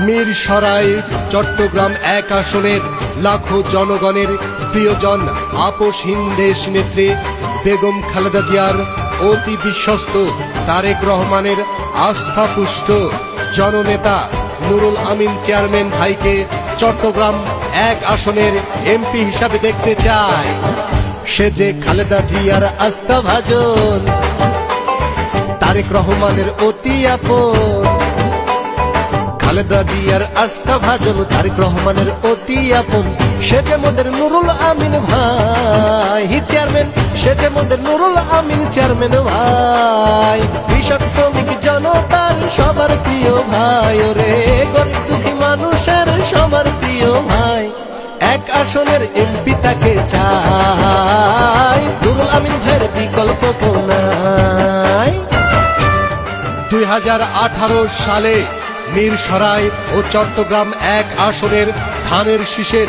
মিরসরাই চট্টগ্রাম এক আসনের লাখো জনগণের প্রিয়জন আপসহীন দেশ নেত্রী বেগম খালেদা জিয়ার অতি বিশ্বস্ত তারেক রহমানের আস্থাপুষ্ট জননেতা নুরুল আমিন চেয়ারম্যান ভাইকে চট্টগ্রাম এক আসনের এমপি হিসাবে দেখতে চায়। সে যে খালেদা জিয়ার আস্থাভাজন, তারেক রহমানের অতি আপন। খালেদা জিয়ার আস্থাভাজন, তারেক রহমানের অতি আপন। সে যে মোদের নুরুল আমিন ভাই চেয়ারম্যান, সে যে মোদের নুরুল আমিন চেয়ারম্যান ভাই। কৃষক শ্রমিক জনতার সবার প্রিয় ভাই, ওরে গরিব দুঃখী মানুষের সবার প্রিয় ভাই। এক আসনের এমপি তাকে চাই, নুরুল আমিন ভাইয়ের বিকল্প নাই। 2018 সালে মিরসরাই ও চট্টগ্রাম এক আসনের ধানের শীষের